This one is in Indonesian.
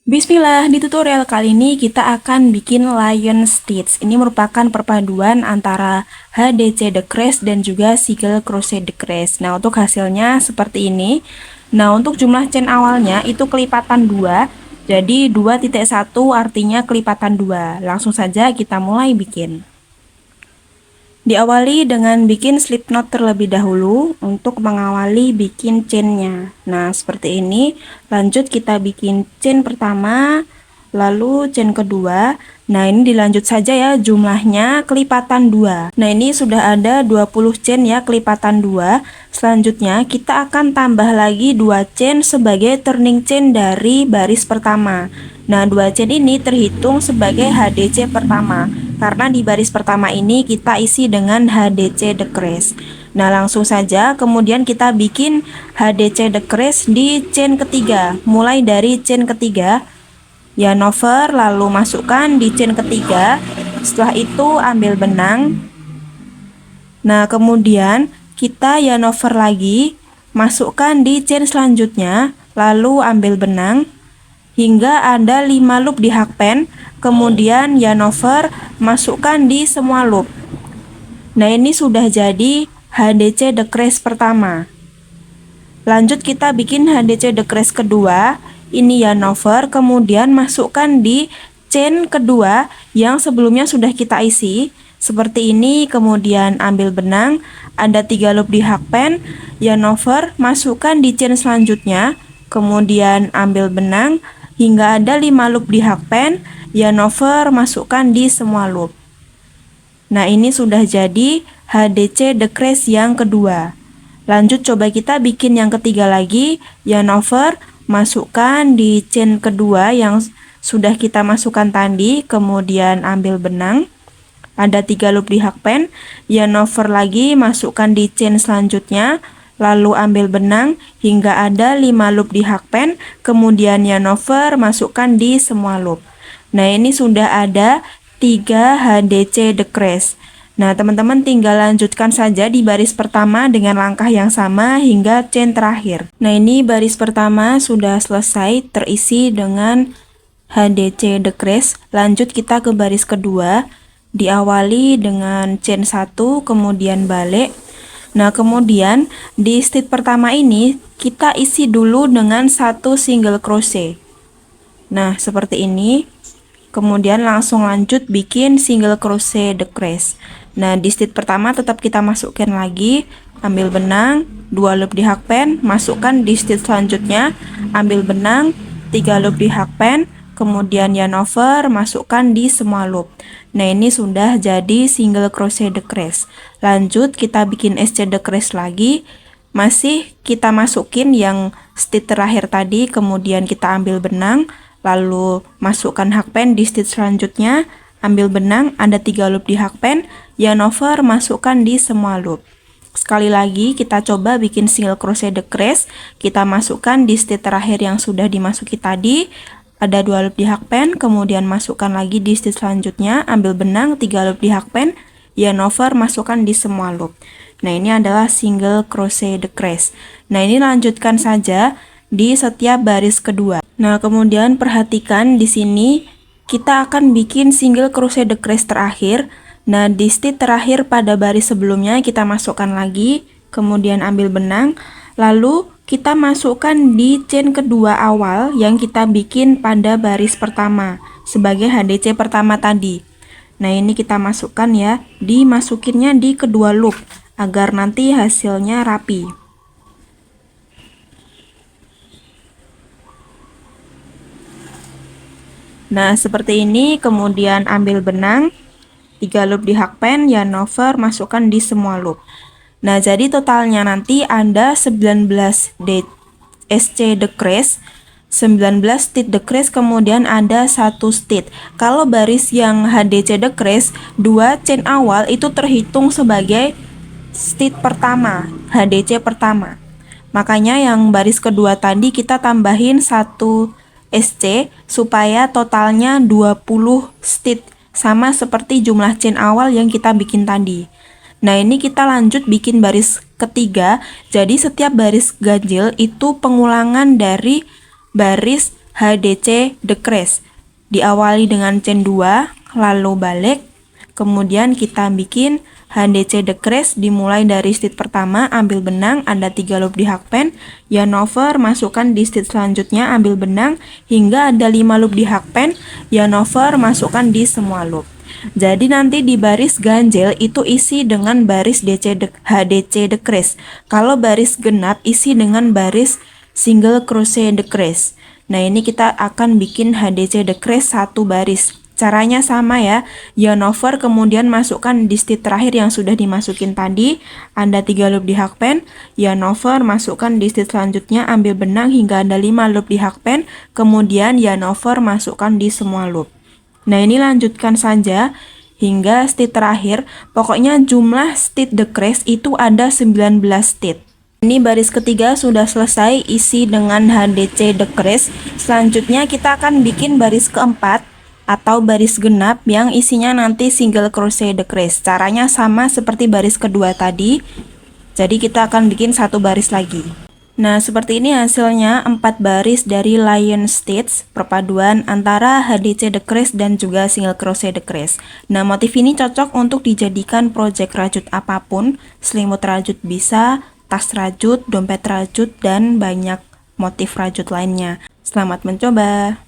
Bismillah, di tutorial kali ini kita akan bikin lion stitch. Ini merupakan perpaduan antara HDC decrease dan juga single crochet decrease. Nah, untuk hasilnya seperti ini. Nah, untuk jumlah chain awalnya itu kelipatan 2. Jadi 2.1 artinya kelipatan 2. Langsung saja kita mulai bikin. Diawali dengan bikin slip knot terlebih dahulu untuk mengawali bikin chainnya. Nah, seperti ini. Lanjut kita bikin chain pertama, lalu chain kedua. Nah, ini dilanjut saja ya, jumlahnya kelipatan 2. Nah, ini sudah ada 20 chain ya, kelipatan 2. Selanjutnya kita akan tambah lagi 2 chain sebagai turning chain dari baris pertama. Nah, 2 chain ini terhitung sebagai HDC pertama, karena di baris pertama ini kita isi dengan HDC decrease. Nah, langsung saja kemudian kita bikin HDC decrease di chain ketiga. Mulai dari chain ketiga, yarn over, lalu masukkan di chain ketiga. Setelah itu ambil benang. Nah, kemudian kita yarn over lagi, masukkan di chain selanjutnya, lalu ambil benang hingga ada 5 loop di hakpen, kemudian yarn over, masukkan di semua loop. Nah, ini sudah jadi HDC decrease pertama. Lanjut kita bikin HDC decrease kedua. Ini yarn over, kemudian masukkan di chain kedua yang sebelumnya sudah kita isi. Seperti ini, kemudian ambil benang, ada 3 loop di hakpen, yarn over, masukkan di chain selanjutnya, kemudian ambil benang hingga ada 5 loop di hakpen, yarn over, masukkan di semua loop. Nah, ini sudah jadi HDC decrease yang kedua. Lanjut coba kita bikin yang ketiga lagi, yarn over, masukkan di chain kedua yang sudah kita masukkan tadi, kemudian ambil benang, ada 3 loop di hakpen, yarn over lagi, masukkan di chain selanjutnya, lalu ambil benang hingga ada 5 loop di hakpen, kemudian yarn over, masukkan di semua loop. Nah, ini sudah ada 3 HDC decrease. Nah, teman-teman tinggal lanjutkan saja di baris pertama dengan langkah yang sama hingga chain terakhir. Nah, ini baris pertama sudah selesai terisi dengan HDC decrease. Lanjut kita ke baris kedua, diawali dengan chain 1, kemudian balik. Nah, kemudian di stitch pertama ini kita isi dulu dengan 1 single crochet. Nah, seperti ini. Kemudian langsung lanjut bikin single crochet decrease. Nah, di stitch pertama tetap kita masukkan lagi, ambil benang, 2 loop di hakpen, masukkan di stitch selanjutnya, ambil benang, 3 loop di hakpen, kemudian yarn over, masukkan di semua loop. Nah, ini sudah jadi single crochet decrease. Lanjut kita bikin SC decrease lagi. Masih kita masukin yang stitch terakhir tadi, kemudian kita ambil benang, lalu masukkan hakpen di stitch selanjutnya, ambil benang, ada 3 loop di hakpen, yarn over, masukkan di semua loop. Sekali lagi kita coba bikin single crochet decrease. Kita masukkan di stitch terakhir yang sudah dimasuki tadi, ada 2 loop di hakpen, kemudian masukkan lagi di stitch selanjutnya, ambil benang, 3 loop di hakpen, yarn over, masukkan di semua loop. Nah, ini adalah single crochet decrease. Nah, ini lanjutkan saja di setiap baris kedua. Nah, kemudian perhatikan di sini kita akan bikin single crochet decrease terakhir. Nah, di stitch terakhir pada baris sebelumnya kita masukkan lagi, kemudian ambil benang, lalu kita masukkan di chain kedua awal yang kita bikin pada baris pertama sebagai HDC pertama tadi. Nah, ini kita masukkan ya, dimasukinnya di kedua loop agar nanti hasilnya rapi. Nah, seperti ini, kemudian ambil benang, 3 loop di hakpen, yarn over, masukkan di semua loop. Nah, jadi totalnya nanti ada 19 SC decrease, 19 stitch decrease, kemudian ada 1 stitch. Kalau baris yang HDC decrease, 2 chain awal itu terhitung sebagai stitch pertama, HDC pertama. Makanya yang baris kedua tadi kita tambahin 1 SC supaya totalnya 20 stitch, sama seperti jumlah chain awal yang kita bikin tadi. Nah, ini kita lanjut bikin baris ketiga. Jadi setiap baris ganjil itu pengulangan dari baris HDC decrease. Diawali dengan chain 2, lalu balik, kemudian kita bikin HDC decrease dimulai dari stitch pertama, ambil benang, ada 3 loop di hakpen, yarn over, masukkan di stitch selanjutnya, ambil benang, hingga ada 5 loop di hakpen, yarn over, masukkan di semua loop. Jadi nanti di baris ganjel itu isi dengan baris HDC decrease. Kalau baris genap isi dengan baris single crochet decrease. Nah, ini kita akan bikin HDC decrease satu baris. Caranya sama ya, yarn over kemudian masukkan di stitch terakhir yang sudah dimasukin tadi, ada 3 loop di hakpen, yarn over masukkan di stitch selanjutnya, ambil benang hingga ada 5 loop di hakpen, kemudian yarn over masukkan di semua loop. Nah, ini lanjutkan saja hingga stitch terakhir. Pokoknya jumlah stitch decrease itu ada 19 stitch. Ini baris ketiga sudah selesai isi dengan HDC decrease. Selanjutnya kita akan bikin baris keempat atau baris genap yang isinya nanti single crochet decrease. Caranya sama seperti baris kedua tadi. Jadi kita akan bikin satu baris lagi. Nah, seperti ini hasilnya 4 baris dari lion stitch, perpaduan antara HDC decrease dan juga single crochet decrease. Nah, motif ini cocok untuk dijadikan project rajut apapun, selimut rajut bisa, tas rajut, dompet rajut, dan banyak motif rajut lainnya. Selamat mencoba!